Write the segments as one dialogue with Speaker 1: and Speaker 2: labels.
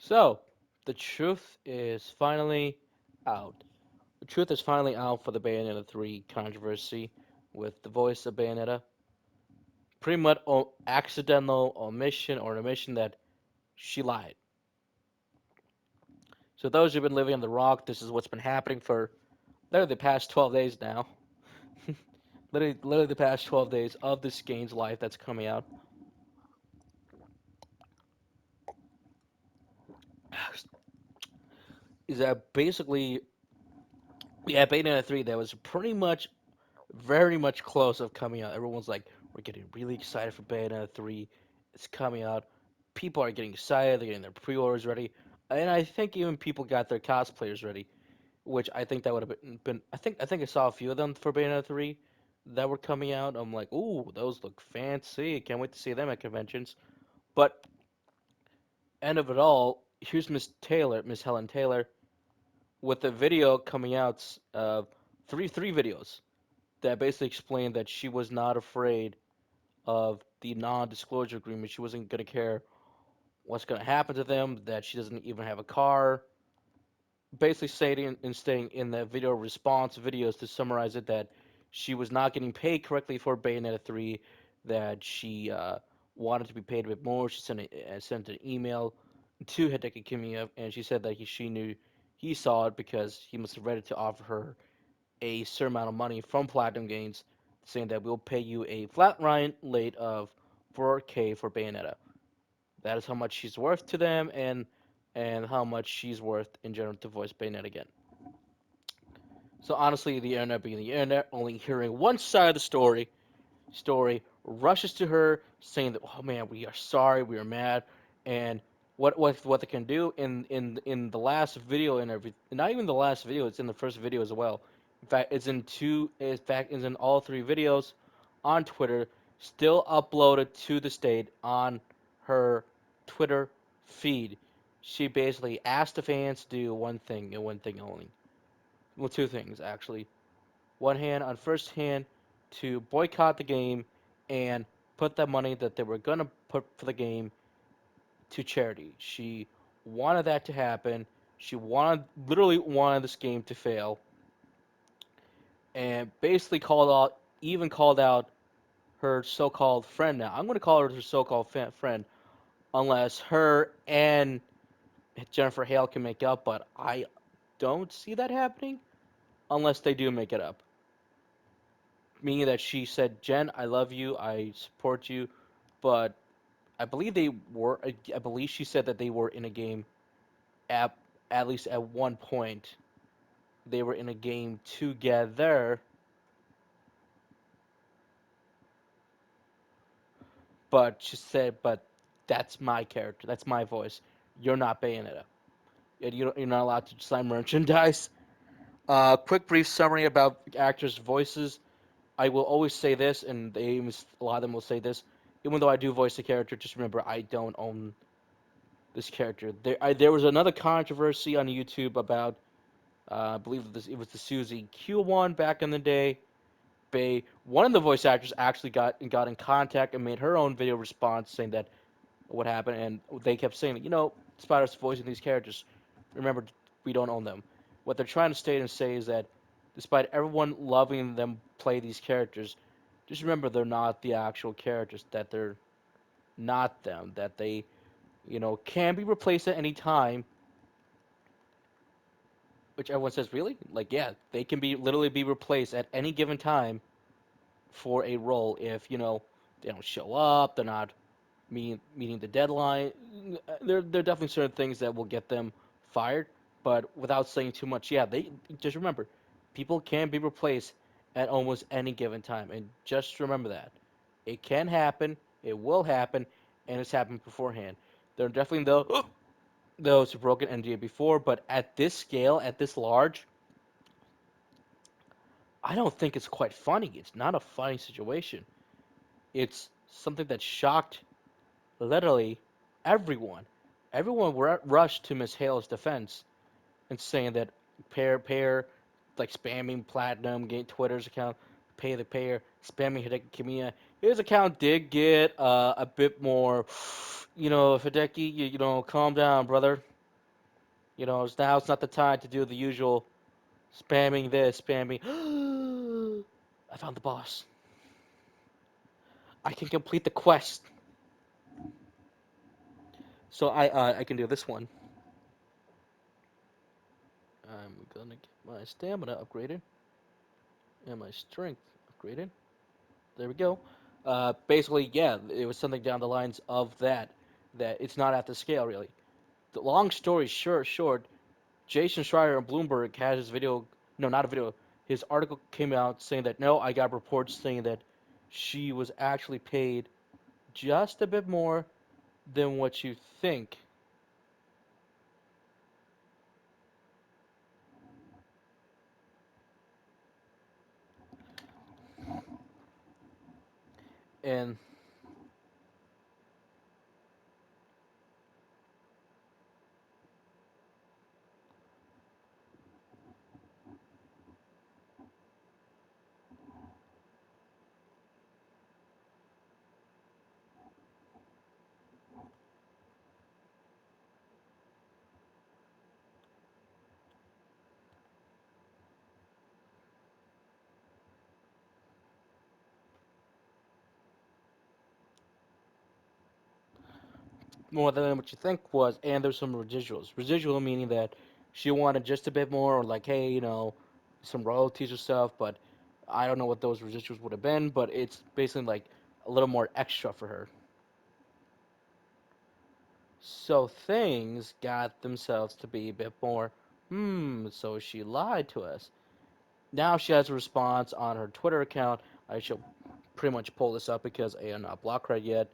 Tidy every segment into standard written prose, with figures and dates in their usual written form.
Speaker 1: So, the truth is finally out. The truth is finally out for the Bayonetta 3 controversy with the voice of Bayonetta. Pretty much accidental omission or an omission that she lied. So, those who've been living on the rock, this is what's been happening for literally the past 12 days now. literally the past 12 days of this game's life that's coming out. Is that basically, yeah, Bayonetta 3 that was pretty much very much close of coming out. Everyone's like, we're getting really excited for Bayonetta 3. It's coming out. People are getting excited. They're getting their pre-orders ready. And I think even people got their cosplayers ready, which I think that would have been I think I saw a few of them for Bayonetta 3 that were coming out. I'm like, ooh, those look fancy. Can't wait to see them at conventions. But end of it all, here's Miss Helen Taylor, with a video coming out, three videos that basically explained that she was not afraid of the non-disclosure agreement. She wasn't gonna care what's gonna happen to them. That she doesn't even have a car. Basically, staying in the video response videos to summarize it, that she was not getting paid correctly for Bayonetta 3. That she wanted to be paid a bit more. She sent an email to Hideki Kamiya, and she said that she knew he saw it because he must have ready to offer her a certain amount of money from Platinum Games, saying that we'll pay you a flat rate of 4K for Bayonetta. That is how much she's worth to them, and how much she's worth in general to voice Bayonetta again. So honestly, the internet being the internet, only hearing one side of the story rushes to her saying that, oh man, we are sorry, we are mad, and what they can do in the last video and every, not even the last video, it's in the first video as well. In fact, it's in all three videos on Twitter, still uploaded to the state on her Twitter feed. She basically asked the fans to do one thing and one thing only. Well, two things actually. On first hand, to boycott the game and put that money that they were gonna put for the game to charity. She wanted that to happen. She literally wanted this game to fail, and basically called out her so-called friend. Now I'm gonna call her so-called friend, unless her and Jennifer Hale can make up. But I don't see that happening unless they do make it up. Meaning that she said, "Jen, I love you, I support you," but I believe they were. I believe she said that they were in a game at at least at one point. They were in a game together, but she said, "But that's my character. That's my voice. You're not Bayonetta. And you're not allowed to sign merchandise." Quick, brief summary about actors' voices. I will always say this, and a lot of them will say this. Even though I do voice the character, just remember I don't own this character. There was another controversy on YouTube about, I believe it was the Suzy Q one back in the day. One of the voice actors actually got in contact and made her own video response saying that what happened, and they kept saying, Spider's voicing these characters. Remember, we don't own them. What they're trying to state and say is that despite everyone loving them play these characters, just remember they're not the actual characters. That they're not them. That they can be replaced at any time, which everyone says, really? Like, yeah, they can be literally be replaced at any given time for a role if, they don't show up, they're not meeting the deadline. There are definitely certain things that will get them fired, but without saying too much, yeah, they just remember, people can be replaced at almost any given time, and just remember that. It can happen, it will happen, and it's happened beforehand. There are definitely those who broke an NDA before, but at this scale, at this large, I don't think it's quite funny. It's not a funny situation. It's something that shocked literally everyone. Everyone rushed to Miss Hale's defense and saying that pair, like spamming Platinum, getting Twitter's account, pay the payer, spamming Hideki Kamiya. His account did get a bit more, Hideki, calm down, brother. Now's not the time to do the usual spamming this, spamming. I found the boss. I can complete the quest. So I can do this one. I'm gonna get my stamina upgraded and my strength upgraded. There we go. Basically, yeah, it was something down the lines of that. That it's not at the scale really. The long story short, Jason Schreier on Bloomberg has his video. No, not a video. His article came out saying that no, I got reports saying that she was actually paid just a bit more than what you think. And more than what you think was, and there's some residuals. Residual meaning that she wanted just a bit more, or like, hey, some royalties or stuff, but I don't know what those residuals would have been, but it's basically like a little more extra for her. So things got themselves to be a bit more, so she lied to us. Now she has a response on her Twitter account. I shall pretty much pull this up because I am not blocked her yet.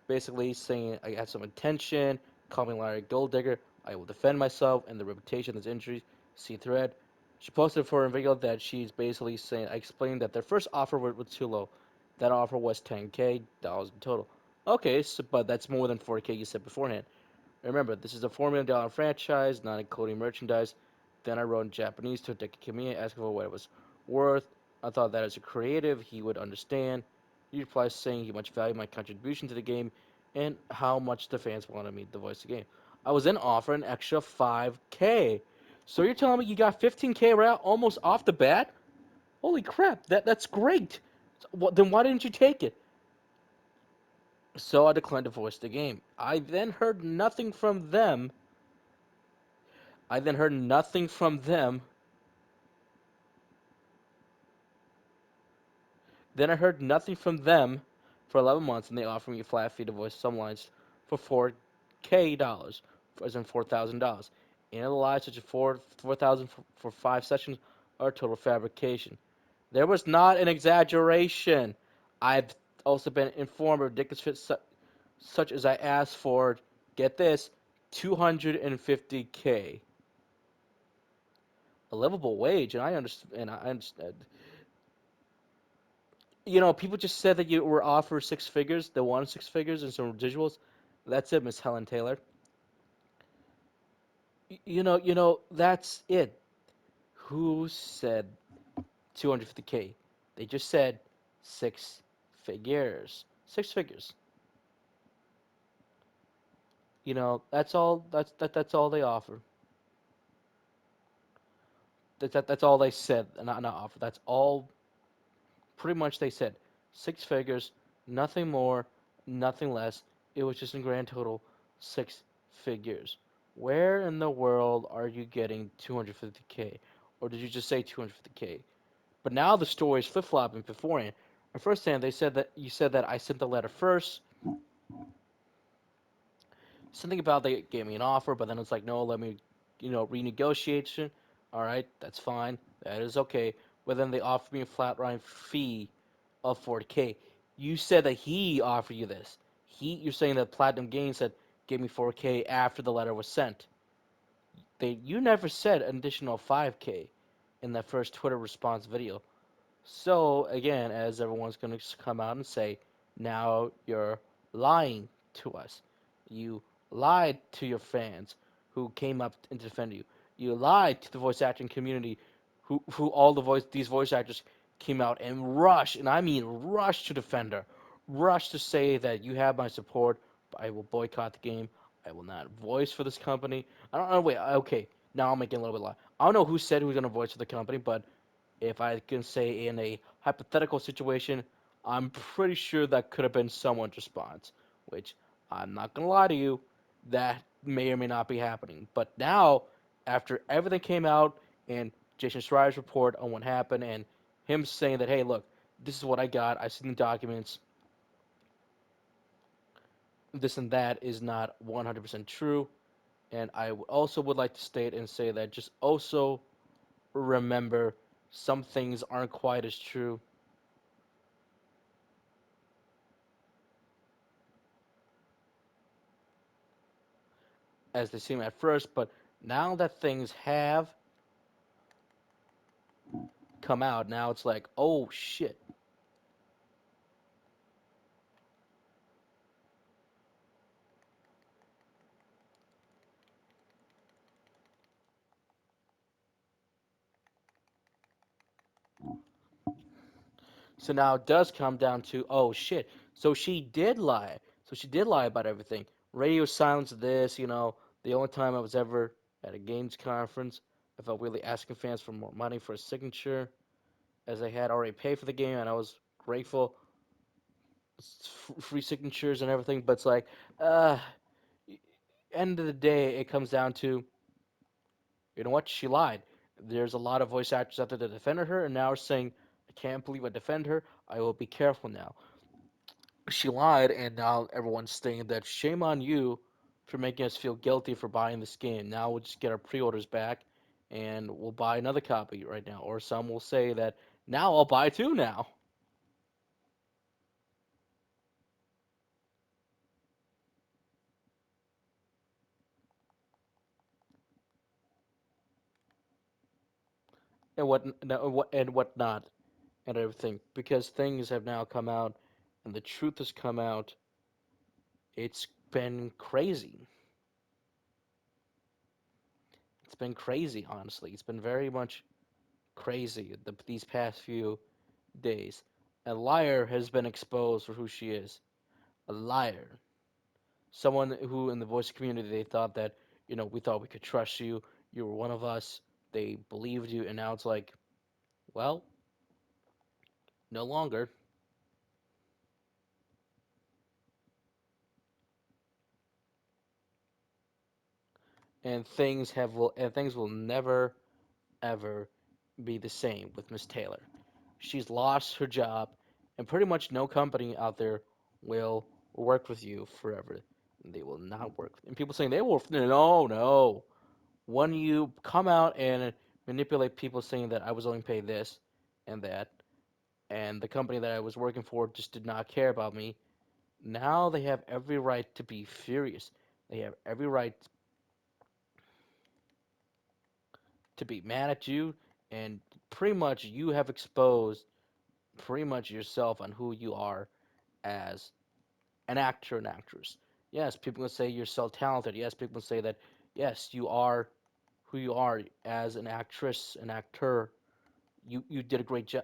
Speaker 1: Basically saying I had some intention, call me Larry Gold Digger, I will defend myself and the reputation of this injury. See thread. She posted for a video that she's basically saying I explained that their first offer was too low. That offer was 10K dollars in total. Okay, so, but that's more than 4K you said beforehand. Remember, this is a $4 million franchise, not including merchandise. Then I wrote in Japanese to Kamiya asking for what it was worth. I thought that as a creative, he would understand. He replied saying he much valued my contribution to the game and how much the fans wanted me to voice the game. I was then offered an extra 5K. So you're telling me you got 15K right almost off the bat? Holy crap, that's great. Then why didn't you take it? So I declined to voice the game. I then heard nothing from them. I then heard nothing from them. Then I heard nothing from them for 11 months, and they offered me a flat fee to voice some lines for $4K dollars, as in $4,000. And the lies such as 4,000 for 5 sessions are total fabrication. There was not an exaggeration. I've also been informed of ridiculous fits such as I asked for. Get this, 250K, a livable wage, and I understand. And I understand. People just said that you were offered six figures. They wanted six figures and some residuals. That's it, Miss Helen Taylor. That's it. Who said 250K? They just said six figures. Six figures. That's all. That's all they offer. That's all they said. Not offer. That's all. Pretty much they said six figures, nothing more, nothing less. It was just in grand total six figures. Where in the world are you getting 250K? Or did you just say 250K? But now the story is flip flopping beforehand. At first hand, they said that you said that I sent the letter first, something about they gave me an offer, but then it's like, no, let me, renegotiation. All right, that's fine. That is okay. But then they offered me a flat rate fee of 4K. You said that he offered you this. You're saying that Platinum Games said gave me 4K after the letter was sent. You never said an additional 5K in that first Twitter response video. So again, as everyone's going to come out and say, now you're lying to us. You lied to your fans who came up and defended you. You lied to the voice acting community, who all these voice actors came out and rushed, and I mean rushed to defend her, rushed to say that you have my support. I will boycott the game. I will not voice for this company. I don't know. Wait, okay. Now I'm making a little bit lie. I don't know who said who's gonna voice for the company, but if I can say in a hypothetical situation, I'm pretty sure that could have been someone's response. Which I'm not gonna lie to you, that may or may not be happening. But now, after everything came out and Jason Schreier's report on what happened and him saying that, hey, look, this is what I got. I seen the documents. This and that is not 100% true. And I also would like to state and say that just also remember some things aren't quite as true as they seem at first, but now that things have come out, now it's like, oh shit. So now it does come down to, oh shit. So she did lie. So she did lie about everything. Radio silence this, the only time I was ever at a games conference, I felt really asking fans for more money for a signature, as I had already paid for the game, and I was grateful. Free signatures and everything, but it's like, uh, end of the day, it comes down to, you know what? She lied. There's a lot of voice actors out there that defended her, and now are saying, I can't believe I defend her. I will be careful now. She lied, and now everyone's saying that shame on you for making us feel guilty for buying this game. Now we'll just get our pre-orders back, and we'll buy another copy right now. Or some will say that now I'll buy two now. And what not and everything, because things have now come out, and the truth has come out. It's been crazy. It's been crazy, honestly. It's been very much crazy these past few days. A liar has been exposed for who she is. A liar. Someone who, in the voice community, they thought that, we thought we could trust you. You were one of us. They believed you, and now it's like, well, no longer. And things will never ever be the same with Miss Taylor. She's lost her job, and pretty much no company out there will work with you forever. They will not work. And people saying they will. No, no. When you come out and manipulate people saying that I was only paid this and that, and the company that I was working for just did not care about me, now they have every right to be furious. They have every right to be mad at you, and pretty much you have exposed pretty much yourself on who you are as an actor and actress. Yes, people will say you're so talented. Yes, people will say that, yes, you are who you are as an actress, an actor. You did a great job,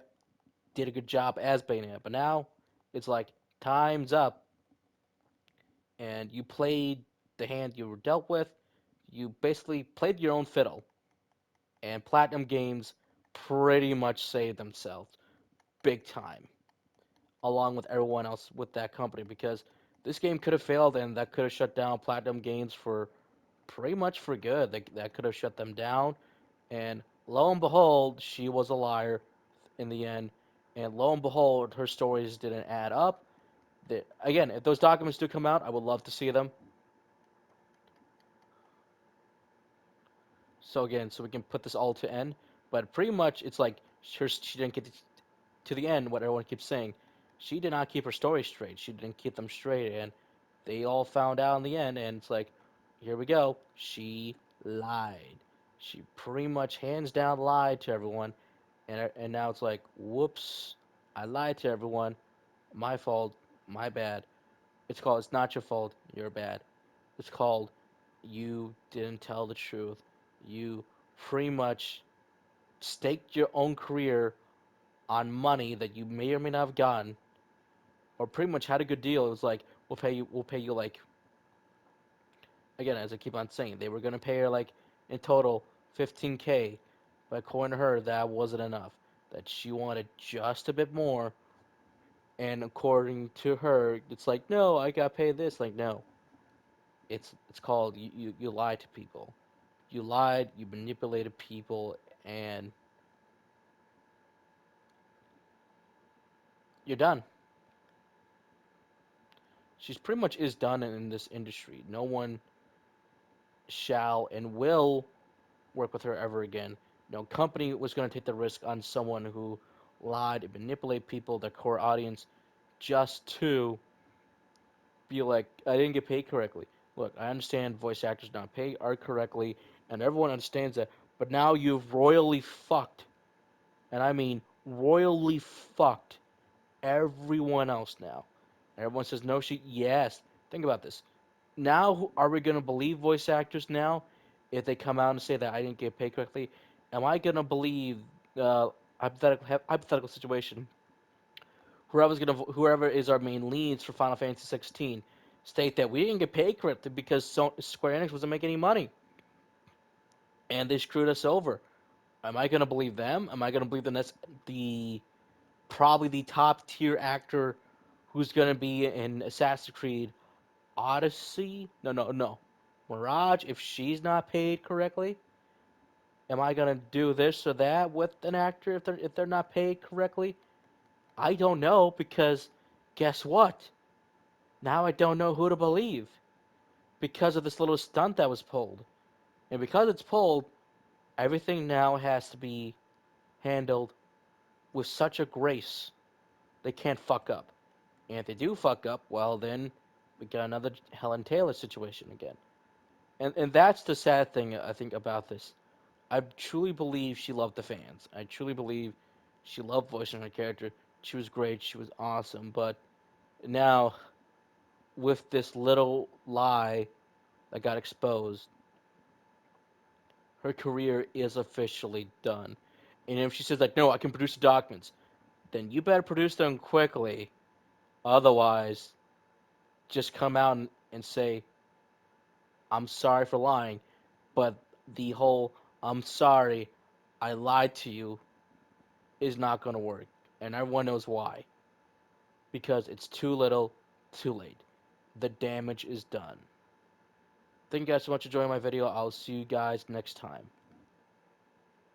Speaker 1: did a good job as Bayonetta. But now it's like time's up, and you played the hand you were dealt with. You basically played your own fiddle, and Platinum Games pretty much saved themselves big time, along with everyone else with that company, because this game could have failed and that could have shut down Platinum Games for pretty much for good. That could have shut them down. And lo and behold, she was a liar in the end. And lo and behold, her stories didn't add up. That again, if those documents do come out, I would love to see them. So again, so we can put this all to end. But pretty much, it's like she didn't get to the end. What everyone keeps saying, she did not keep her story straight. She didn't keep them straight, and they all found out in the end. And it's like, here we go. She lied. She pretty much hands down lied to everyone, and now it's like, whoops, I lied to everyone. My fault. My bad. It's called. It's not your fault. You're bad. It's called. You didn't tell the truth. You pretty much staked your own career on money that you may or may not have gotten, or pretty much had a good deal. It was like, we'll pay you like again, as I keep on saying, they were gonna pay her like in total 15K, but according to her, that wasn't enough. That she wanted just a bit more, and according to her, it's like, no, I got paid this. Like, no, it's called you lied to people. You lied, you manipulated people, and you're done. She's pretty much is done in this industry. No one shall and will work with her ever again. No company was going to take the risk on someone who lied and manipulate people, their core audience, just to be like, I didn't get paid correctly. Look, I understand voice actors not paid art correctly, and everyone understands that. But now you've royally fucked, and I mean royally fucked everyone else now. Everyone says no shit. Yes. Think about this. Now, are we gonna believe voice actors now if they come out and say that I didn't get paid correctly? Am I gonna believe hypothetical situation? Whoever is our main leads for Final Fantasy 16 state that we didn't get paid correctly because Square Enix wasn't making any money and they screwed us over. Am I gonna believe them? Am I gonna believe the probably the top tier actor who's gonna be in Assassin's Creed Odyssey? No, no, no. Mirage, if she's not paid correctly, am I gonna do this or that with an actor if they're not paid correctly? I don't know because guess what? Now I don't know who to believe because of this little stunt that was pulled. And because it's pulled, everything now has to be handled with such a grace they can't fuck up. And if they do fuck up, well then we got another Helen Taylor situation again. And that's the sad thing I think about this. I truly believe she loved the fans. I truly believe she loved voicing her character. She was great. She was awesome. But now, with this little lie that got exposed, her career is officially done. And if she says like, "No, I can produce the documents," then you better produce them quickly. Otherwise, just come out and say, "I'm sorry for lying," but the whole "I'm sorry, I lied to you" is not going to work, and everyone knows why. Because it's too little, too late. The damage is done. Thank you guys so much for joining my video. I'll see you guys next time.